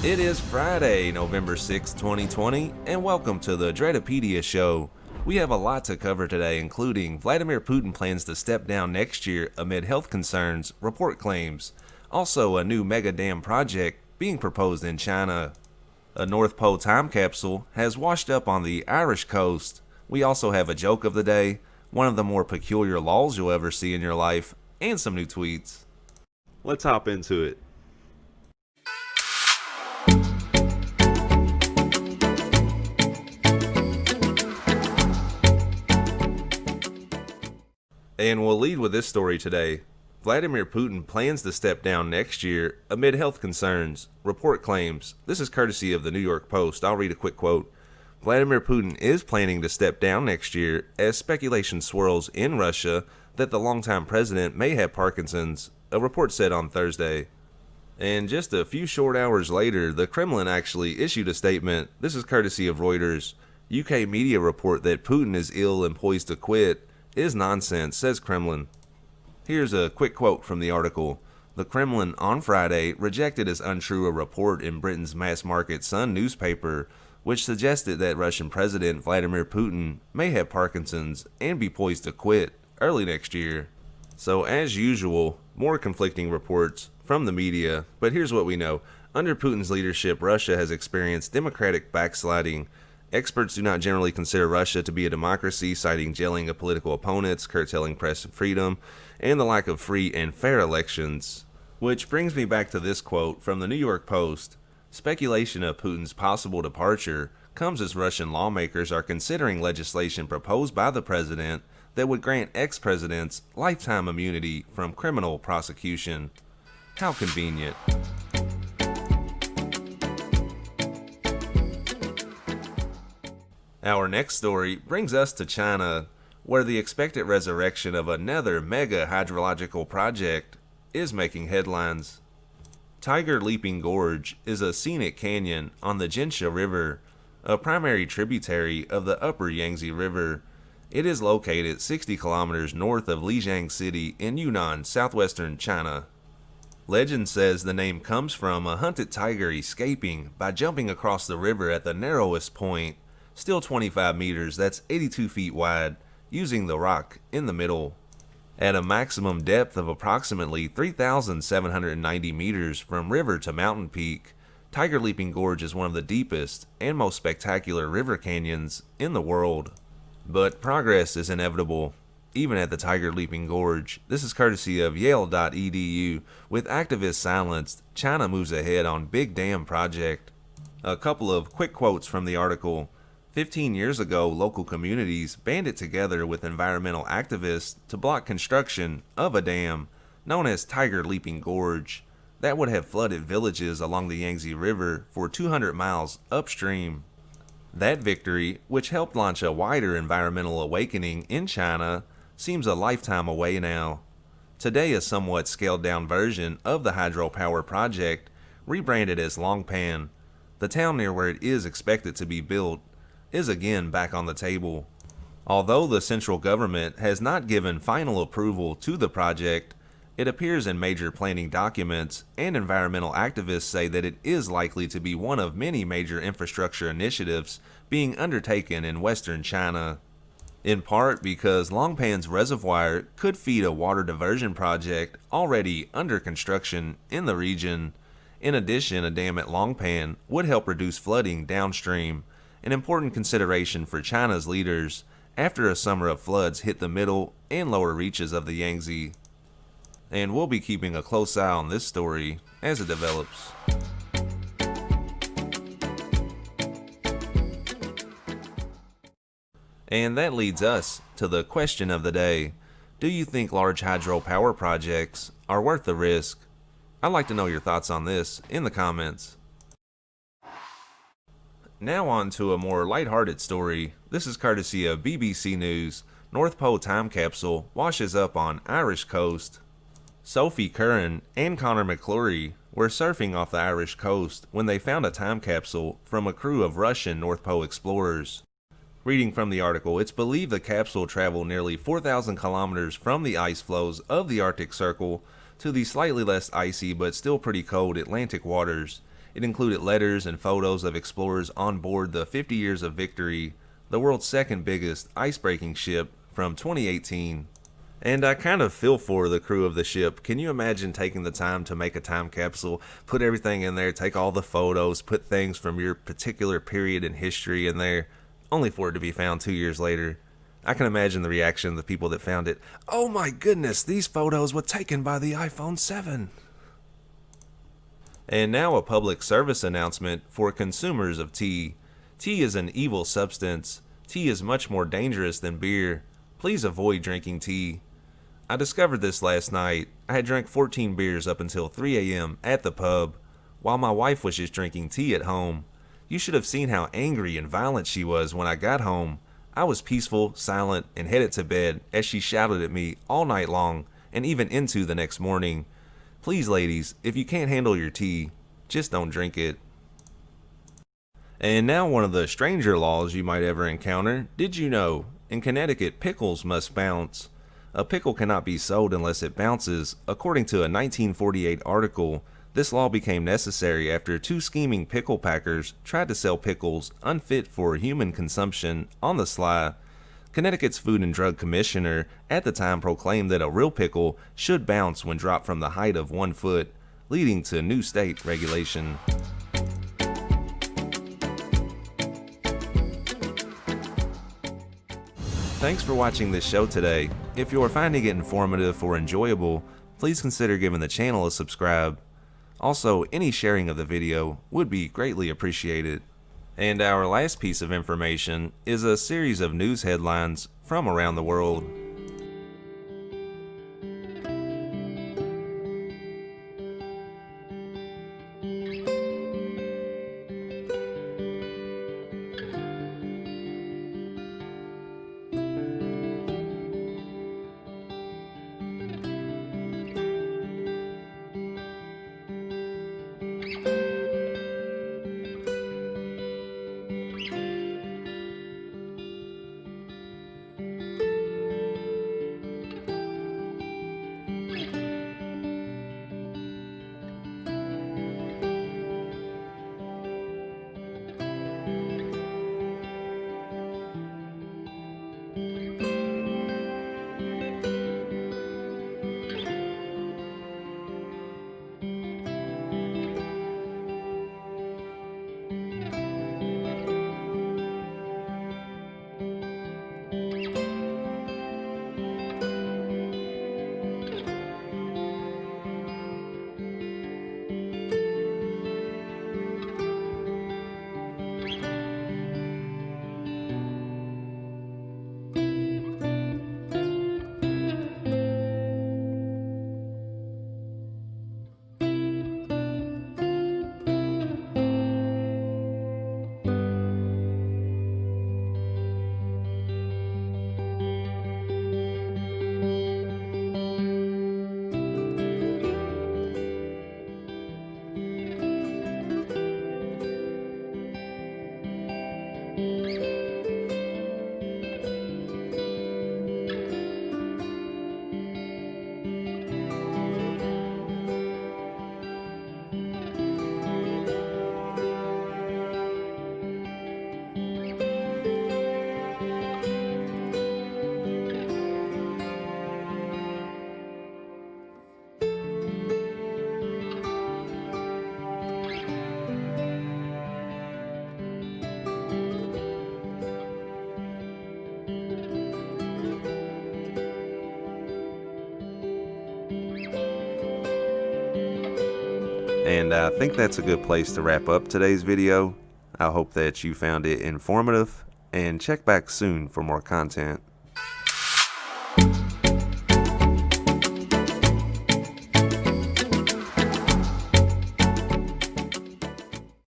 It is Friday, November 6, 2020, and welcome to the Dreadopedia Show. We have a lot to cover today, including Vladimir Putin plans to step down next year amid health concerns, report claims. Also, a new mega dam project being proposed in China. A North Pole time capsule has washed up on the Irish coast. We also have a joke of the day, one of the more peculiar laws you'll ever see in your life, and some new tweets. Let's hop into it. And we'll lead with this story today. Vladimir Putin plans to step down next year amid health concerns, report claims. This is courtesy of the New York Post. I'll read a quick quote. Vladimir Putin is planning to step down next year as speculation swirls in Russia that the longtime president may have Parkinson's, a report said on Thursday. And just a few short hours later, the Kremlin actually issued a statement. This is courtesy of Reuters. UK media report that Putin is ill and poised to quit is nonsense, says Kremlin. Here's a quick quote from the article. The Kremlin on Friday rejected as untrue a report in Britain's mass-market Sun newspaper, which suggested that Russian President Vladimir Putin may have Parkinson's and be poised to quit early next year. So as usual, more conflicting reports from the media, but here's what we know. Under Putin's leadership, Russia has experienced democratic backsliding. Experts do not generally consider Russia to be a democracy, citing jailing of political opponents, curtailing press freedom, and the lack of free and fair elections. Which brings me back to this quote from the New York Post. Speculation of Putin's possible departure comes as Russian lawmakers are considering legislation proposed by the president that would grant ex-presidents lifetime immunity from criminal prosecution. How convenient. Our next story brings us to China, where the expected resurrection of another mega hydrological project is making headlines. Tiger Leaping Gorge is a scenic canyon on the Jinsha River, a primary tributary of the upper Yangtze River. It is located 60 kilometers north of Lijiang City in Yunnan, southwestern China. Legend says the name comes from a hunted tiger escaping by jumping across the river at the narrowest point, still 25 meters, that's 82 feet wide, using the rock in the middle. At a maximum depth of approximately 3,790 meters from river to mountain peak, Tiger Leaping Gorge is one of the deepest and most spectacular river canyons in the world. But progress is inevitable, even at the Tiger Leaping Gorge. This is courtesy of Yale.edu. With activists silenced, China moves ahead on big dam project. A couple of quick quotes from the article. 15 years ago, local communities banded together with environmental activists to block construction of a dam known as Tiger Leaping Gorge that would have flooded villages along the Yangtze River for 200 miles upstream. That victory, which helped launch a wider environmental awakening in China, seems a lifetime away now. Today, a somewhat scaled-down version of the hydropower project, rebranded as Longpan, the town near where it is expected to be built, is again back on the table. Although the central government has not given final approval to the project, it appears in major planning documents, and environmental activists say that it is likely to be one of many major infrastructure initiatives being undertaken in western China. In part because Longpan's reservoir could feed a water diversion project already under construction in the region. In addition, a dam at Longpan would help reduce flooding downstream, an important consideration for China's leaders after a summer of floods hit the middle and lower reaches of the Yangtze. And we'll be keeping a close eye on this story as it develops. And that leads us to the question of the day. Do you think large hydropower projects are worth the risk? I'd like to know your thoughts on this in the comments. Now on to a more lighthearted story. This is courtesy of BBC News. North Pole time capsule washes up on Irish coast. Sophie Curran and Connor McClory were surfing off the Irish coast when they found a time capsule from a crew of Russian North Pole explorers. Reading from the article, it's believed the capsule traveled nearly 4,000 kilometers from the ice floes of the Arctic Circle to the slightly less icy but still pretty cold Atlantic waters, It included letters and photos of explorers on board the 50 Years of Victory, the world's second biggest ice-breaking ship from 2018. And I kind of feel for the crew of the ship. Can you imagine taking the time to make a time capsule, put everything in there, take all the photos, put things from your particular period in history in there, only for it to be found 2 years later? I can imagine the reaction of the people that found it. Oh my goodness, these photos were taken by the iPhone 7. And now a public service announcement for consumers of tea. Tea is an evil substance. Tea is much more dangerous than beer. Please avoid drinking tea. I discovered this last night. I had drank 14 beers up until 3 a.m. at the pub, while my wife was just drinking tea at home. You should have seen how angry and violent she was when I got home. I was peaceful, silent, and headed to bed as she shouted at me all night long and even into the next morning. Please, ladies, if you can't handle your tea, just don't drink it. And now one of the stranger laws you might ever encounter. Did you know? In Connecticut, pickles must bounce. A pickle cannot be sold unless it bounces. According to a 1948 article, this law became necessary after two scheming pickle packers tried to sell pickles unfit for human consumption on the sly. Connecticut's Food and Drug Commissioner at the time proclaimed that a real pickle should bounce when dropped from the height of 1 foot, leading to new state regulation. Thanks for watching this show today. If you are finding it informative or enjoyable, please consider giving the channel a subscribe. Also, any sharing of the video would be greatly appreciated. And our last piece of information is a series of news headlines from around the world. And I think that's a good place to wrap up today's video. I hope that you found it informative, and check back soon for more content.